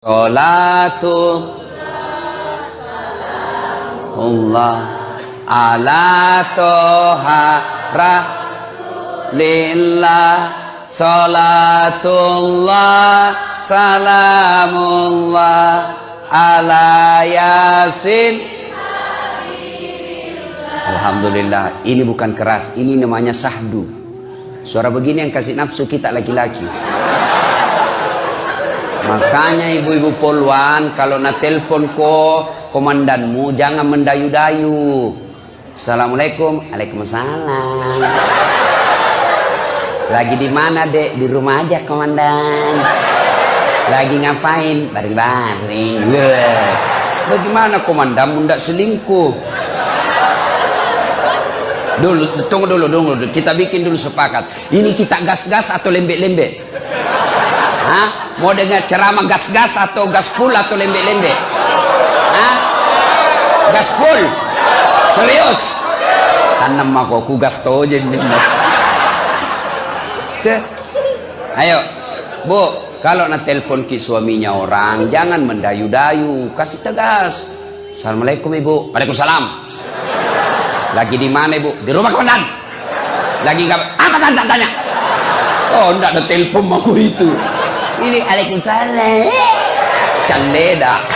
Salatu Allah ala toha rasulillah. Salatullah salamullah ala yasin. Alhamdulillah, ini bukan keras, ini namanya sahdu. Suara begini yang kasih nafsu kita laki-laki. Makanya ibu-ibu poluan, kalau na telepon ko komandanmu jangan mendayu-dayu. Assalamualaikum. Waalaikumsalam. Lagi di mana, Dek? Di rumah aja, komandan. Lagi ngapain? Baring-baring. Bagaimana komandanmu ndak selingkuh? Tunggu dulu. Kita bikin dulu sepakat. Ini kita gas-gas atau lembek-lembek? Hah? Mau dengar ceramah gas-gas atau gas full atau lembek-lembek? Hah? Gas full? Serius? Tanam aku gas tau aja. Ayo, Bu, kalau nak telepon ki suaminya orang, jangan mendayu-dayu, kasih tegas. Assalamualaikum Ibu. Waalaikumsalam. Lagi di mana Ibu? Di rumah komandan. Lagi nggak? Apa tanya? Oh, enggak ada telepon aku itu. Ini Waalaikumsalam. Candeda.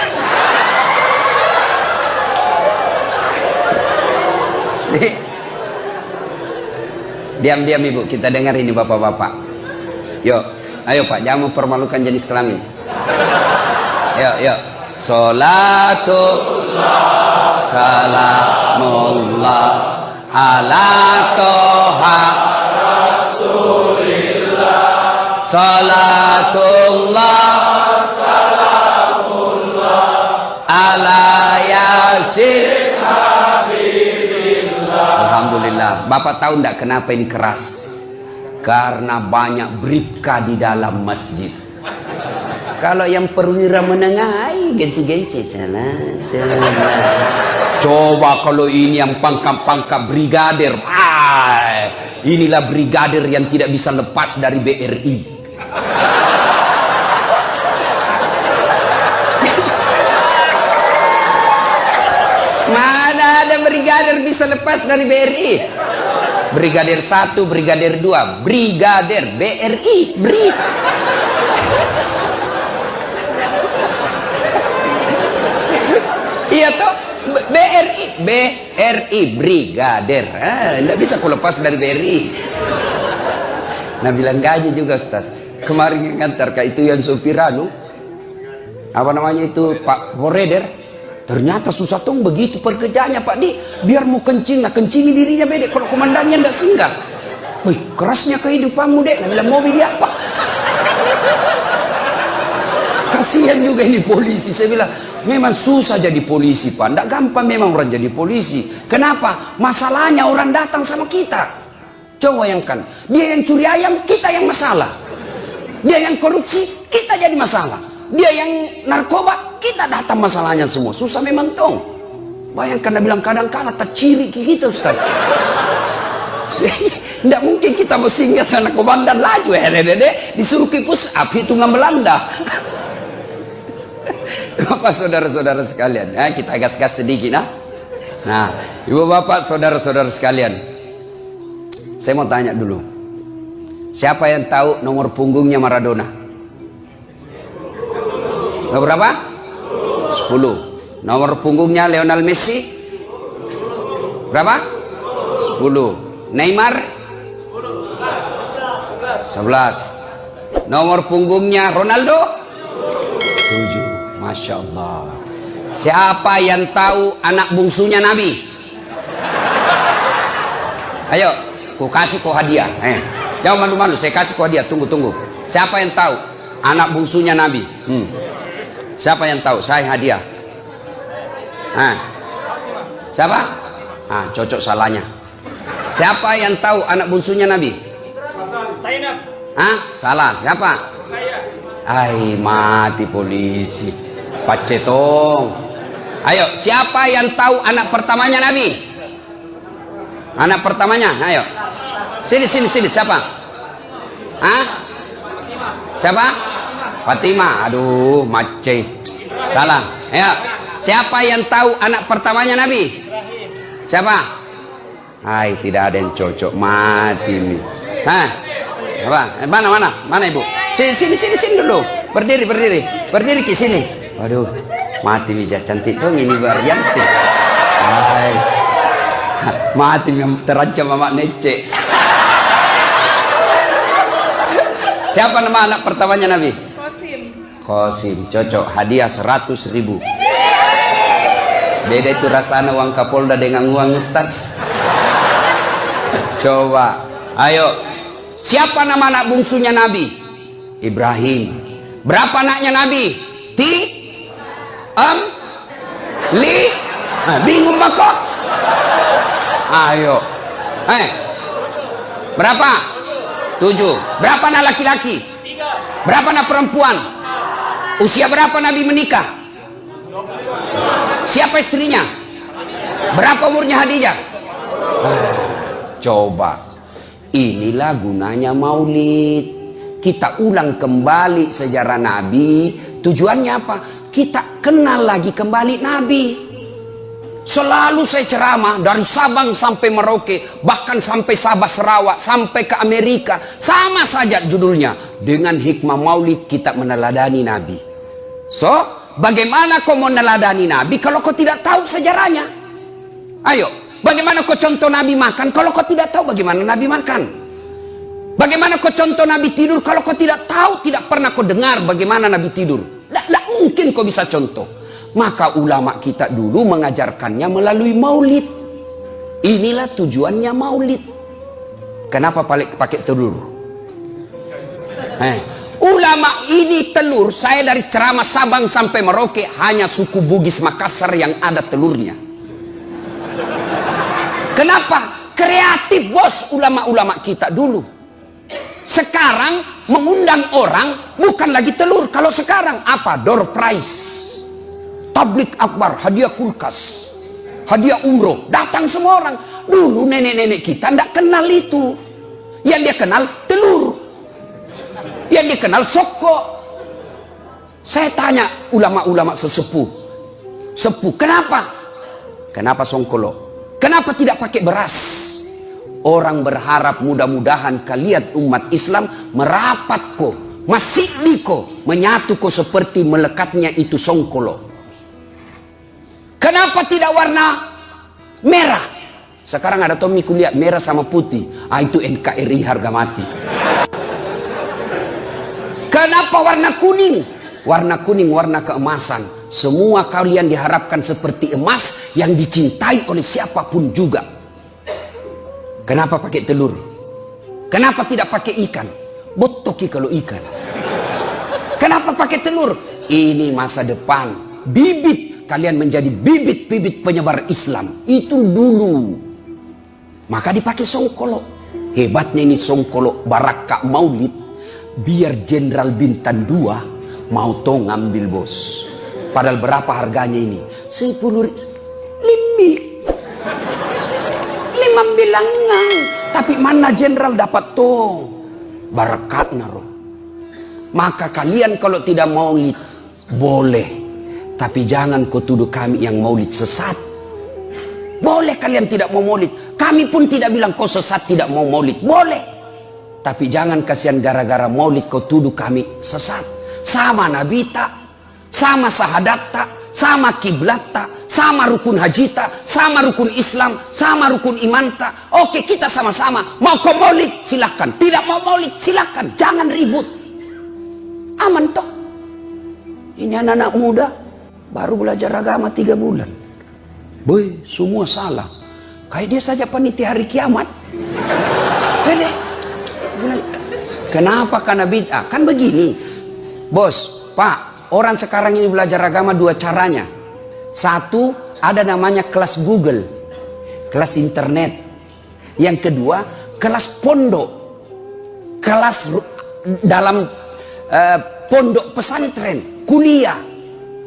Diam-diam Ibu, kita dengar ini bapak-bapak. Yuk, ayo Pak, jangan mempermalukan jenis kelamin. Yuk. Salatullah salamullah ala toha rasulillah. Salatullah salamullah ala yasin habibillah. Alhamdulillah. Bapak tahu enggak kenapa ini keras? Karena banyak bribka di dalam masjid. Kalau yang perwira menengah, gengsi-gengsi sana. Coba kalau ini yang pangkat-pangkat brigadir, inilah brigadir yang tidak bisa lepas dari BRI. Mana ada brigadir bisa lepas dari BRI? Brigadir 1, brigadir 2, brigadir BRI, BRI. Iya toh, BRI, brigadir. Nggak bisa aku lepas dari BRI. Nah bilang gaji juga Ustaz. Kemarin ngantar ke itu yang sopiranu, apa namanya itu Pak Poreder. Ternyata susah tong begitu pekerjaannya Pak Di. Biar mau kencing, nah kencingi dirinya bedek. Kalau komandannya ndak singgah. Wih, kerasnya kehidupanmu Dek. Nah bilang mobil dia apa? Kasihan juga ini polisi. Saya bilang, memang susah jadi polisi Pak. Ndak gampang memang orang jadi polisi. Kenapa? Masalahnya orang datang sama kita. Coba bayangkan. Dia yang curi ayam, kita yang masalah. Dia yang korupsi, kita jadi masalah. Dia yang narkoba, kita datang masalahnya semua. Susah memang tong. Bayangkan dia bilang kadang-kala tak ciri kita Ustaz. Tidak mungkin kita mau singgah sana komandan laju disuruh kipus api tungan Belanda. Bapak saudara-saudara sekalian, kita gas-gas sedikit nah ibu bapak saudara-saudara sekalian, saya mau tanya dulu, siapa yang tahu nomor punggungnya Maradona? Nomor berapa? 10. Nomor punggungnya Lionel Messi berapa? 10. Neymar 11. Nomor punggungnya Ronaldo 7. Masya Allah. Siapa yang tahu anak bungsunya Nabi? Ayo, ku kasih kau hadiah. Jangan malu-malu, saya kasih kau hadiah. Tunggu. Siapa yang tahu anak bungsunya Nabi? Siapa yang tahu? Saya hadiah. Siapa? Cocok salahnya. Siapa yang tahu anak bungsunya Nabi? Salah. Siapa? Mati polisi. Pacetong. Ayo, siapa yang tahu anak pertamanya Nabi? Anak pertamanya, ayo. Sini. Siapa? Siapa? Fatimah. Aduh, mace. Salah. Ya. Siapa yang tahu anak pertamanya Nabi? Siapa? Hai, tidak ada yang cocok. Mati nih. Hah? Apa? Mana ibu? Sini dulu. Berdiri ke sini. Waduh, mati bija cantik tuh ini Baryanti. Hai. Mati yang terancam Mama Nece. Siapa nama anak pertamanya Nabi? Qasim. Cocok. Hadiah 100.000. Beda itu rasanya uang Kapolda dengan uang Ustaz. Coba. Ayo. Siapa nama anak bungsunya Nabi? Ibrahim. Berapa anaknya Nabi? Bingung bako? Ayo. Berapa? 7. Berapa anak laki-laki? Berapa anak perempuan? Usia berapa Nabi menikah? Siapa istrinya? Berapa umurnya Khadijah? Coba. Inilah gunanya maulid. Kita ulang kembali sejarah Nabi. Tujuannya apa? Kita kenal lagi kembali Nabi. Selalu saya ceramah dari Sabang sampai Merauke, bahkan sampai Sabah Sarawak, sampai ke Amerika, sama saja judulnya. Dengan hikmah maulid kita meneladani Nabi. So, bagaimana kau meneladani Nabi kalau kau tidak tahu sejarahnya? Ayo, bagaimana kau contoh Nabi makan kalau kau tidak tahu bagaimana Nabi makan? Bagaimana kau contoh Nabi tidur kalau kau tidak tahu, tidak pernah kau dengar bagaimana Nabi tidur? Tidak mungkin kau bisa contoh. Maka ulama kita dulu mengajarkannya melalui maulid. Inilah tujuannya maulid. Kenapa pakai telur? Ulama ini telur, saya dari ceramah Sabang sampai Merauke hanya suku Bugis Makassar yang ada telurnya. Kenapa? Kreatif bos ulama-ulama kita dulu. Sekarang mengundang orang bukan lagi telur. Kalau sekarang apa? Door prize. Tablik akbar, hadiah kulkas, hadiah umroh, datang semua orang. Dulu nenek-nenek kita tidak kenal itu. Yang dia kenal telur, yang dia kenal soko. Saya tanya ulama-ulama sesepuh, kenapa songkolo? Kenapa tidak pakai beras? Orang berharap mudah-mudahan kalian umat Islam merapat ko, masih diko, menyatu ko seperti melekatnya itu songkolo. Kenapa tidak warna merah? Sekarang ada Tommy kuliah merah sama putih. Itu NKRI harga mati. Kenapa warna kuning? Warna kuning, warna keemasan. Semua kalian diharapkan seperti emas yang dicintai oleh siapapun juga. Kenapa pakai telur? Kenapa tidak pakai ikan? Botoki kalau ikan. Kenapa pakai telur? Ini masa depan. Bibit. Kalian menjadi bibit-bibit penyebar Islam. Itu dulu. Maka dipakai songkolo. Hebatnya ini songkolo Baraka Maulid. Biar Jenderal Bintang 2 mau to ngambil bos. Padahal berapa harganya ini? 10 lima bilangan. Tapi mana Jenderal dapat to? Barakat naro. Maka kalian kalau tidak maulid boleh. Tapi jangan kau tuduh kami yang maulid sesat. Boleh kalian tidak mau maulid. Kami pun tidak bilang kau sesat tidak mau maulid. Boleh. Tapi jangan kasihan gara-gara maulid kau tuduh kami sesat. Sama Nabi tak, sama sahadat tak, sama kiblat tak, sama rukun haji tak, sama rukun Islam, sama rukun iman tak. Oke, kita sama-sama. Mau kau maulid silahkan. Tidak mau maulid silahkan. Jangan ribut. Aman toh. Ini anak-anak muda baru belajar agama 3 bulan. Boy, semua salah. Kayak dia saja panitia hari kiamat. Pede. Kenapa? Karena bid'ah. Kan begini. Bos, Pak, orang sekarang ini belajar agama 2 caranya. Satu, ada namanya kelas Google. Kelas internet. Yang kedua, kelas pondok. Kelas dalam pondok pesantren. Kuliah.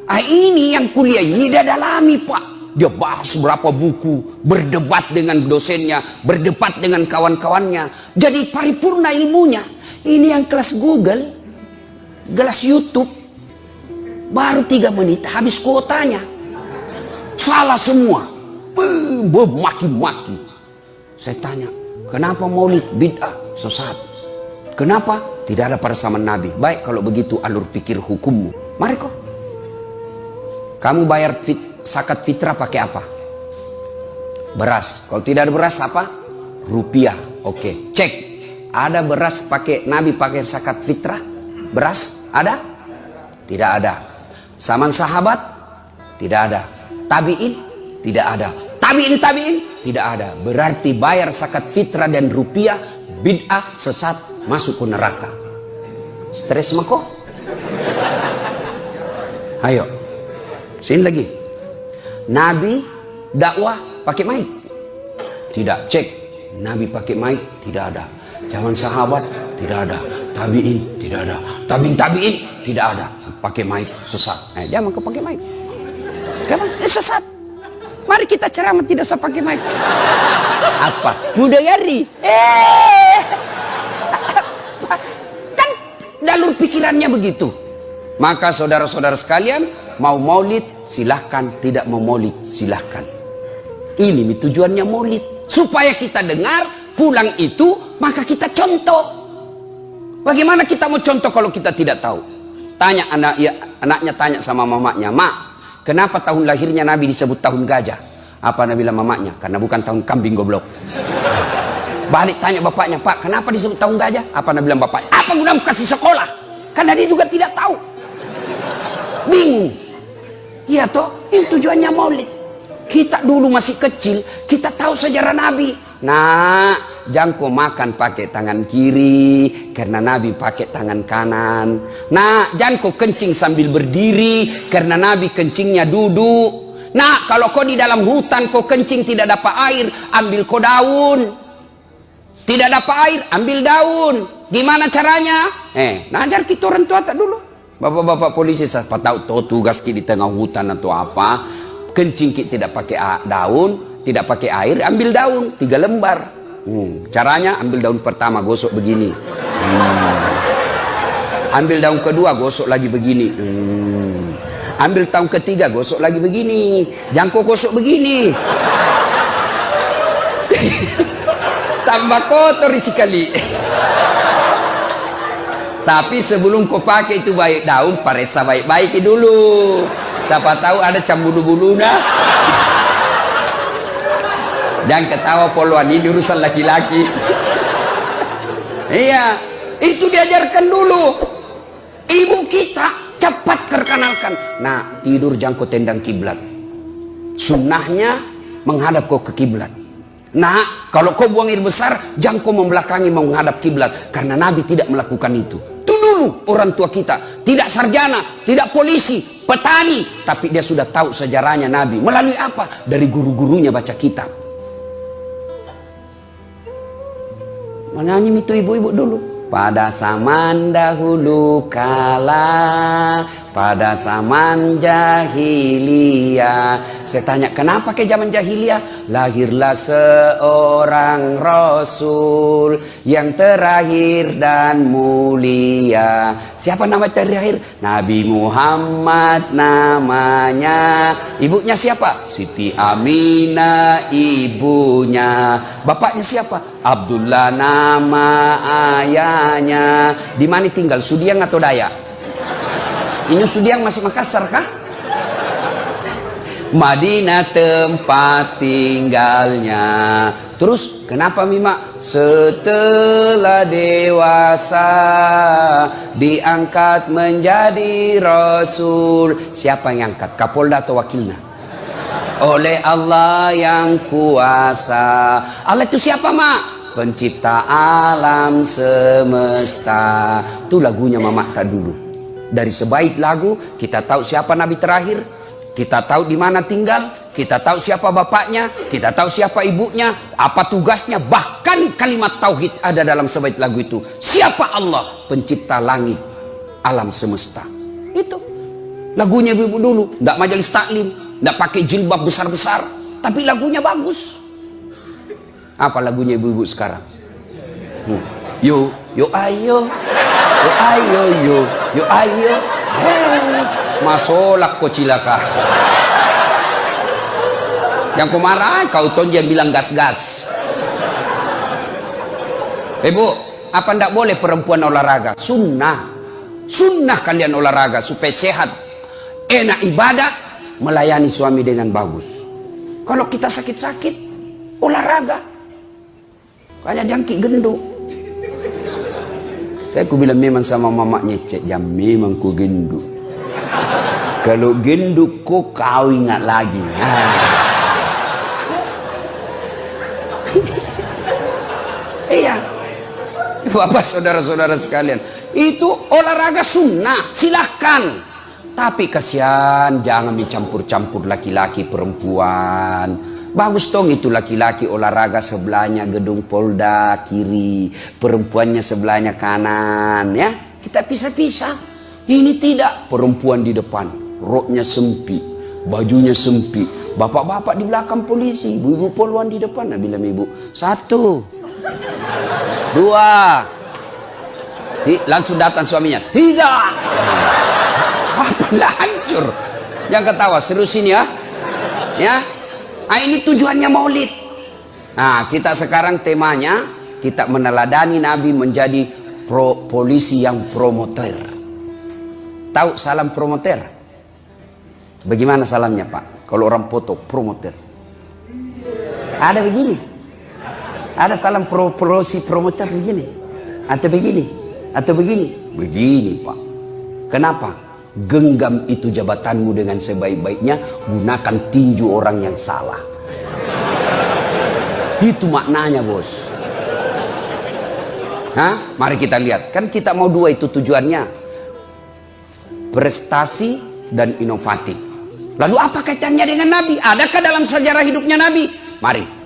Ini yang kuliah ini dia dalami Pak. Dia bahas berapa buku, berdebat dengan dosennya, berdebat dengan kawan-kawannya. Jadi paripurna ilmunya. Ini yang kelas Google. gelas YouTube, baru 3 menit habis kuotanya. Salah semua, maki-maki. Saya tanya, kenapa maulid bid'ah, sesat? Kenapa? Tidak ada pada zaman Nabi. Baik, kalau begitu alur pikir hukummu. Mari kok. Kamu bayar zakat fitrah pakai apa? Beras. Kalau tidak ada beras apa? Rupiah. Oke, cek. Ada beras pakai Nabi pakai zakat fitrah? Beras ada? Tidak ada. Zaman sahabat? Tidak ada. Tabi'in? Tidak ada. Tabi'in? Tidak ada. Berarti bayar zakat fitrah dan rupiah, bid'ah, sesat, masuk ke neraka. Stres mako? Ayo. Sini lagi. Nabi dakwah pakai mic? Tidak. Cek. Nabi pakai mic? Tidak ada. Zaman sahabat? Tidak ada. Tabi'in? Tidak ada. Tabi'in? Tidak ada. Pakai mic, sesat. Jangan kau pakai mic. Kenapa? Sesat. Mari kita ceramah tidak usah pakai mic. Apa? Mudayari. Kan jalur pikirannya begitu. Maka saudara-saudara sekalian, mau maulid silahkan, tidak mau maulid silahkan. Ini tujuannya maulid. Supaya kita dengar, pulang itu, maka kita contoh. Bagaimana kita mau contoh kalau kita tidak tahu? Tanya anaknya tanya sama mamanya, "Mak, kenapa tahun lahirnya Nabi disebut tahun gajah?" Apa Nabi bilang mamanya? Karena bukan tahun kambing goblok. Balik tanya bapaknya, "Pak, kenapa disebut tahun gajah?" Apa Nabi bilang bapaknya? Apa guna kasih sekolah? Karena dia juga tidak tahu. Bingung. Iya toh, ini tujuannya maulid. Kita dulu masih kecil, kita tahu sejarah Nabi. Nah, jangan kau makan pakai tangan kiri, karena Nabi pakai tangan kanan. Nah, jangan kau kencing sambil berdiri, karena Nabi kencingnya duduk. Nah, kalau kau di dalam hutan kau kencing tidak dapat air, ambil kau daun. Tidak dapat air, ambil daun. Gimana caranya? Najar kita orang tua tak dulu. Bapak-bapak polisi, saya tahu tugas kita di tengah hutan atau apa. Kencing kita tidak pakai daun, tidak pakai air, ambil daun 3 lembar. Caranya ambil daun pertama, gosok begini. Ambil daun kedua, gosok lagi begini. Ambil daun ketiga, gosok lagi begini. Jangan kau gosok begini. Tambah kotor sekali. Tapi sebelum kau pakai itu baik daun, paresa baik-baik dulu. Siapa tahu ada cambulu-buluna. Dan ketawa poluan ini urusan laki-laki. Iya, itu diajarkan dulu. Ibu kita cepat perkenalkan. Nah, tidur jangan kau tendang kiblat. Sunnahnya menghadap kau ke kiblat. Nah, kalau kau buang air besar, jangan kau membelakangi menghadap kiblat, karena Nabi tidak melakukan itu. Itu dulu orang tua kita, tidak sarjana, tidak polisi, petani, tapi dia sudah tahu sejarahnya Nabi. Melalui apa? Dari guru-gurunya baca kitab. Menyanyi itu ibu-ibu dulu. Pada zaman dahulu kala, pada zaman jahiliyah. Saya tanya, kenapa ke zaman jahiliyah? Lahirlah seorang Rasul yang terakhir dan mulia. Siapa nama terakhir? Nabi Muhammad namanya. Ibunya siapa? Siti Aminah ibunya. Bapaknya siapa? Abdullah nama ayahnya. Di mana tinggal? Sudiang atau Dayak? Ini Sudiang masih Makassar kah? Madinah tempat tinggalnya. Terus kenapa Mima? Setelah dewasa diangkat menjadi Rasul. Siapa yang angkat? Kapolda atau wakilnya? Oleh Allah yang kuasa. Allah itu siapa, Mak? Pencipta alam semesta. Itu lagunya Mama tak dulu. Dari sebaik lagu kita tahu siapa Nabi terakhir, kita tahu di mana tinggal, kita tahu siapa bapaknya, kita tahu siapa ibunya, apa tugasnya, bahkan kalimat tauhid ada dalam sebaik lagu itu. Siapa Allah? Pencipta langit, alam semesta. Itu lagunya ibu dulu. Nggak majelis taklim, nggak pakai jilbab besar-besar, tapi lagunya bagus. Apa lagunya ibu-ibu sekarang? Yo ayo Yo ayo yo ayo. Masolak kau cilaka. Yang kau marah, kau tonjang bilang gas-gas. Bu, apa ndak boleh perempuan olahraga? Sunnah. Sunnah kalian olahraga supaya sehat, enak ibadah, melayani suami dengan bagus. Kalau kita sakit-sakit, olahraga. Kayak jangkik gendut. Saya bilang memang sama mamanya, cek jam memang ku gendut. Kalau gendut kau ingat lagi. Iya. Bapak saudara-saudara sekalian, itu olahraga sunnah, silahkan. Tapi kasihan, jangan mencampur-campur laki-laki perempuan. Bagus dong itu laki-laki olahraga sebelahnya gedung Polda kiri, perempuannya sebelahnya kanan, ya. Kita pisah-pisah. Ini tidak, perempuan di depan, roknya sempit, bajunya sempit, bapak-bapak di belakang polisi, ibu-ibu poluan di depan. Nah, bilang ibu, 1 2, langsung datang suaminya, 3. Apa lah hancur. Yang ketawa serius ini ya. Ya. Nah, ini tujuannya maulid. Nah, kita sekarang temanya kita meneladani Nabi menjadi polisi yang promoter. Tahu salam promoter? Bagaimana salamnya, Pak? Kalau orang foto promoter. Ada begini. Ada salam promosi promoter begini. Atau begini. Atau begini. Begini, Pak. Kenapa? Genggam itu jabatanmu dengan sebaik-baiknya. Gunakan tinju orang yang salah. Itu maknanya, bos. Hah? Mari kita lihat. Kan kita mau 2 itu tujuannya. Prestasi dan inovatif. Lalu apa kaitannya dengan Nabi? Adakah dalam sejarah hidupnya Nabi? Mari.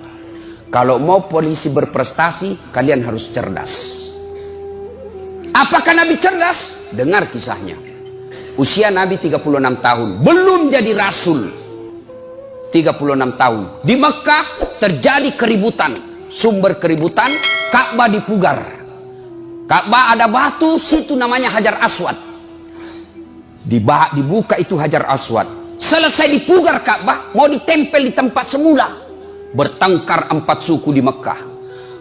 Kalau mau polisi berprestasi, kalian harus cerdas. Apakah Nabi cerdas? Dengar kisahnya. Usia Nabi 36 tahun. Belum jadi rasul. 36 tahun. Di Mekah terjadi keributan. Sumber keributan, Ka'bah dipugar. Ka'bah ada batu, situ namanya Hajar Aswad. Dibuka itu Hajar Aswad. Selesai dipugar Ka'bah, mau ditempel di tempat semula. Bertengkar 4 suku di Mekah.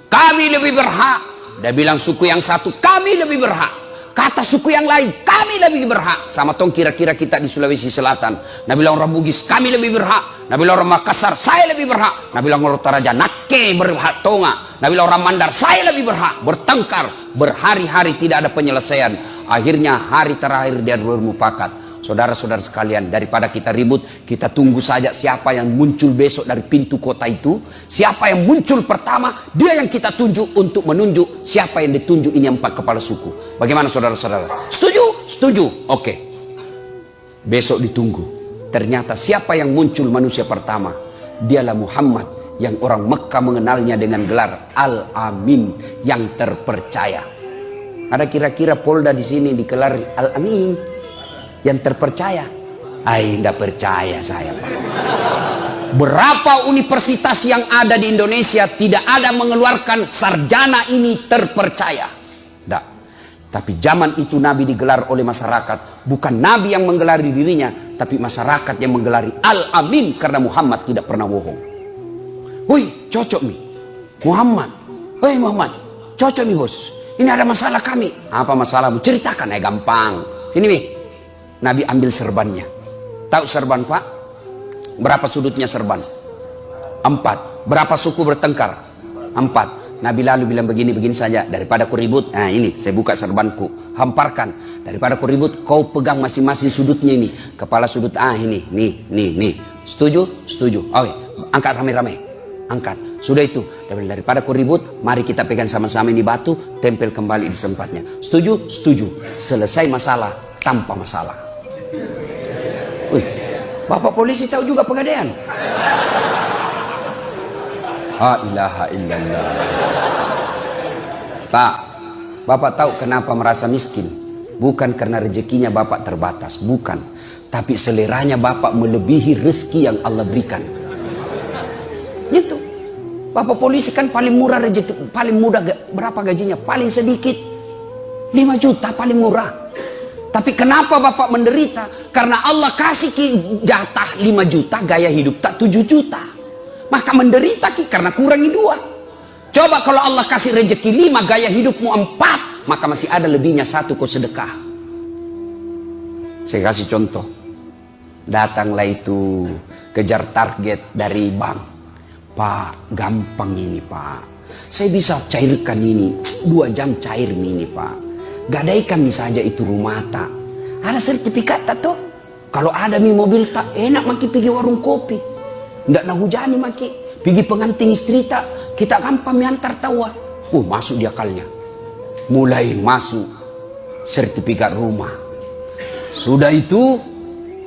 Kami lebih berhak. Dia bilang suku yang satu, kami lebih berhak. Kata suku yang lain, kami lebih berhak. Sama tong kira-kira kita di Sulawesi Selatan. Nabi bilang orang Bugis, kami lebih berhak. Nabi bilang orang Makassar, saya lebih berhak. Nabi bilang orang Toraja, nake berhak tonga. Nabi bilang orang Mandar, saya lebih berhak. Bertengkar, berhari-hari tidak ada penyelesaian. Akhirnya hari terakhir dia bermufakat. Saudara-saudara sekalian, daripada kita ribut, kita tunggu saja siapa yang muncul besok dari pintu kota itu. Siapa yang muncul pertama, dia yang kita tunjuk untuk menunjuk siapa yang ditunjuk ini 4 kepala suku. Bagaimana saudara-saudara? Setuju? Setuju. Oke. Besok ditunggu. Ternyata siapa yang muncul manusia pertama? Dialah Muhammad yang orang Mekah mengenalnya dengan gelar Al-Amin, yang terpercaya. Ada kira-kira Polda di sini dikelar Al-Amin yang terpercaya? Tidak percaya saya, Pak. Berapa universitas yang ada di Indonesia tidak ada mengeluarkan sarjana ini terpercaya? Tidak. Tapi zaman itu Nabi digelar oleh masyarakat. Bukan Nabi yang menggelari dirinya, tapi masyarakat yang menggelari Al-Amin, karena Muhammad tidak pernah bohong. Woi, cocok nih Muhammad. Woi Muhammad, cocok nih bos. Ini ada masalah kami. Apa masalahmu? Ceritakan, gampang. Sini nih. Nabi ambil serbannya. Tahu serban, Pak? Berapa sudutnya serban? 4. Berapa suku bertengkar? 4. Nabi lalu bilang begini saja. Daripada ku ribut, nah ini saya buka serbanku, hamparkan. Daripada ku ribut, kau pegang masing-masing sudutnya ini. Kepala sudut ini, nih. Setuju? Setuju. Oh, angkat rame-rame. Angkat. Sudah itu. Daripada ku ribut, mari kita pegang sama-sama ini batu, tempel kembali di tempatnya. Setuju? Setuju. Selesai masalah tanpa masalah. Wih, Bapak polisi tahu juga Pegadaian? La ilaha illallah. Pak, Bapak tahu kenapa merasa miskin? Bukan karena rezekinya Bapak terbatas, bukan. Tapi seleranya Bapak melebihi rezeki yang Allah berikan. Gitu. Bapak polisi kan paling murah rezeki, paling mudah berapa gajinya? Paling sedikit. 5 juta paling murah. Tapi kenapa bapak menderita? Karena Allah kasih ki jatah 5 juta gaya hidup tak 7 juta. Maka menderita ki karena kurangi 2. Coba kalau Allah kasih rezeki 5 gaya hidupmu 4, maka masih ada lebihnya 1 kau sedekah. Saya kasih contoh. Datanglah itu kejar target dari bank. Pak, gampang ini pak. Saya bisa cairkan ini 2 jam cair ini pak. Gadaikan saja itu rumah tak. Ada sertifikat tak tuh? Kalau ada mobil tak enak maki pergi warung kopi. Ndak nak hujani maki. Pergi pengantin istri tak. Kita gampang miantar tawa. Masuk di akalnya. Mulai masuk sertifikat rumah. Sudah itu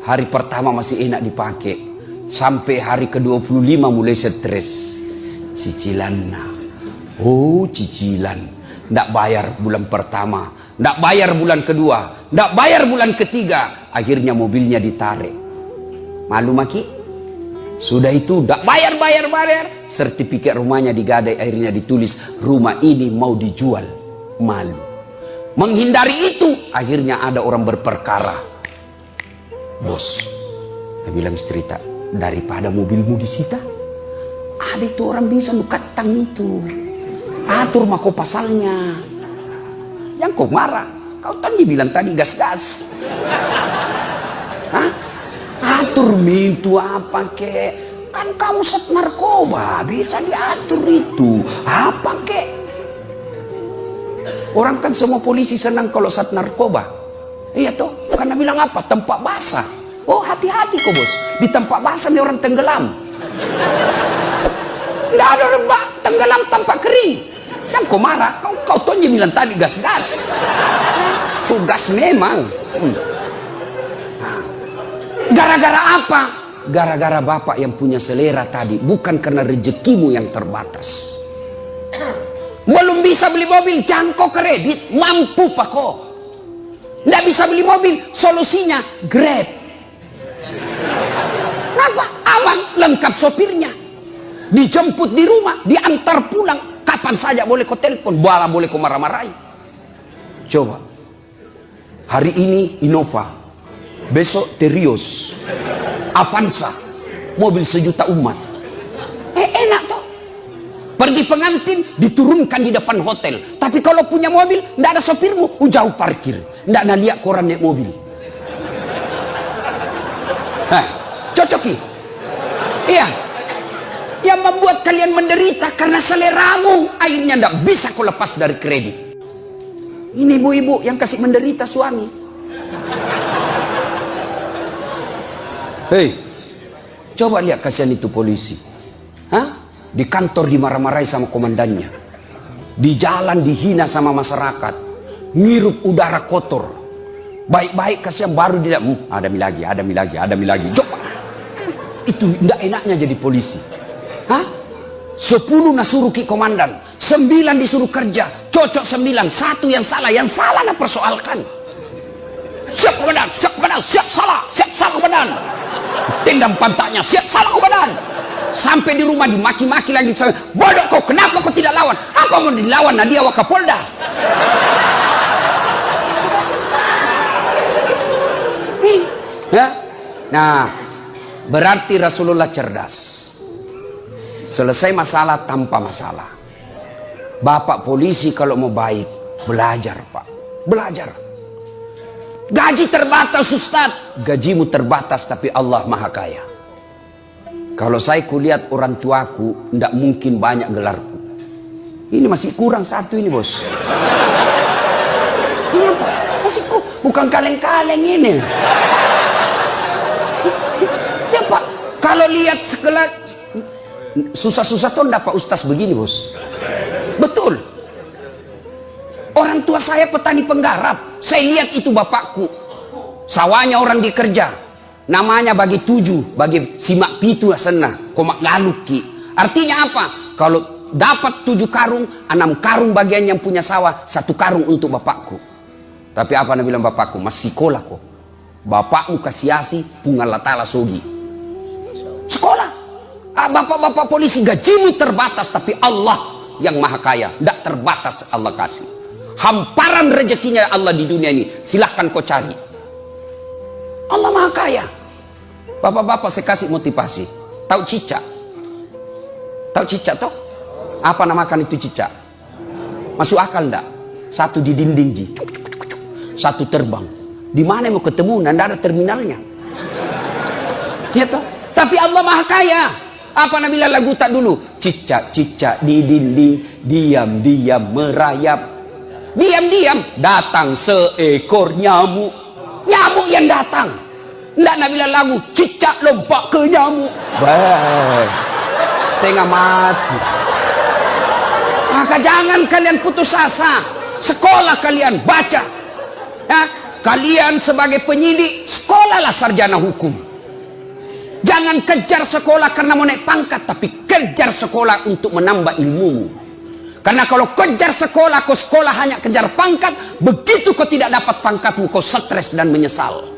hari pertama masih enak dipakai. Sampai hari ke-25 mulai stres. Cicilan nah. Cicilan. Ndak bayar bulan pertama. Ndak bayar bulan kedua. Ndak bayar bulan ketiga. Akhirnya mobilnya ditarik. Malu maki? Sudah itu ndak bayar. Sertifikat rumahnya digadai. Akhirnya ditulis rumah ini mau dijual. Malu. Menghindari itu. Akhirnya ada orang berperkara. Bos. Dia bilang istri tak. Daripada mobilmu disita. Ada itu orang bisa nukatang itu. Atur mako pasalnya. Yang kau marah. Kau tadi bilang tadi gas-gas. Hah? Atur mintu apa kek? Kan kamu sat narkoba. Bisa diatur itu. Apa kek? Orang kan semua polisi senang kalau sat narkoba. Iya toh. Karena bilang apa? Tempat basah. Hati-hati kok bos. Di tempat basah nih orang tenggelam. Tidak ada orang tenggelam tanpa kering. Kan kau marah, kau tonje bilang tadi gas-gas. Tuh gas memang. Gara-gara apa? Gara-gara bapak yang punya selera tadi. Bukan karena rezekimu yang terbatas. Belum bisa beli mobil, jangkau kredit. Mampu pak kok. Nggak bisa beli mobil, solusinya Grab. Kenapa? Aman, lengkap sopirnya. Dijemput di rumah, diantar pulang. Kapan saja boleh kau telepon, boleh kau marah-marahi. Coba. Hari ini Innova, besok Terios, Avanza, mobil 1 juta umat. Enak toh. Pergi pengantin, diturunkan di depan hotel. Tapi kalau punya mobil, ndak ada sopirmu, jauh parkir. Ndak nak lihat koran naik mobil. Cocok ki? Iya. Yang membuat kalian menderita karena seleramu. Akhirnya tidak bisa kau lepas dari kredit. Ini ibu-ibu yang kasih menderita suami. Hei, coba lihat kasihan itu polisi. Di kantor dimarah-marahi sama komandannya. Di jalan dihina sama masyarakat. Ngirup udara kotor. Baik-baik kasihan baru dia. Ada mi lagi. Coba. Itu tidak enaknya jadi polisi. 10 nasuruh ki komandan, 9 disuruh kerja, cocok 9, 1 yang salah nak persoalkan. Siap komandan, siap salah komandan. Tendang pantatnya, siap salah komandan. Sampai di rumah dimaki-maki lagi. Bodoh kau, kenapa kau tidak lawan? Apa mau dilawan? Nadia Wakapolda. Nah, berarti Rasulullah cerdas. Selesai masalah tanpa masalah. Bapak polisi kalau mau baik, belajar pak. Belajar. Gaji terbatas Ustaz. Gajimu terbatas tapi Allah maha kaya. Kalau saya kulihat orang tuaku, tidak mungkin banyak gelarku. Ini masih kurang 1 ini bos. Iya pak, masih bukan kaleng-kaleng ini. Ya pak, kalau lihat segelar susah-susah tuh dapat ustaz begini bos. Betul. Orang tua saya petani penggarap. Saya lihat itu bapakku. Sawahnya orang dikerja. Namanya bagi 7, bagi simak pitu asena, komak laluki. Artinya apa? Kalau dapat 7 karung, 6 karung bagian yang punya sawah, 1 karung untuk bapakku. Tapi apa nabi bilang bapakku? Masih sekolah kok. Bapakmu kasiasi pungal latala sogi. Sekolah. Bapak-bapak polisi gajimu terbatas tapi Allah yang maha kaya. Tidak terbatas Allah kasih. Hamparan rezekinya Allah di dunia ini, silahkan kau cari. Allah Maha Kaya. Bapak-bapak, saya kasih motivasi. Tahu cicak? Tahu cicak toh? Apa namakan itu cicak? Masuk akal enggak? Satu di dinding, Ji. Satu terbang. Di mana mau ketemu? Nggak ada terminalnya. Ya toh? Tapi Allah Maha Kaya. Apa Nabi lagu tak dulu? Cicak-cicak di dinding, diam-diam merayap. Diam-diam datang seekor nyamuk. Nyamuk yang datang. Nggak Nabi lagu, cicak lompat ke nyamuk. Baik. Setengah mati. Maka jangan kalian putus asa. Sekolah kalian, baca. Ya, kalian sebagai penyidik, sekolahlah sarjana hukum. Jangan kejar sekolah karena mau naik pangkat, tapi kejar sekolah untuk menambah ilmumu. Karena kalau kejar sekolah, kau sekolah hanya kejar pangkat, begitu kau tidak dapat pangkatmu, kau stres dan menyesal.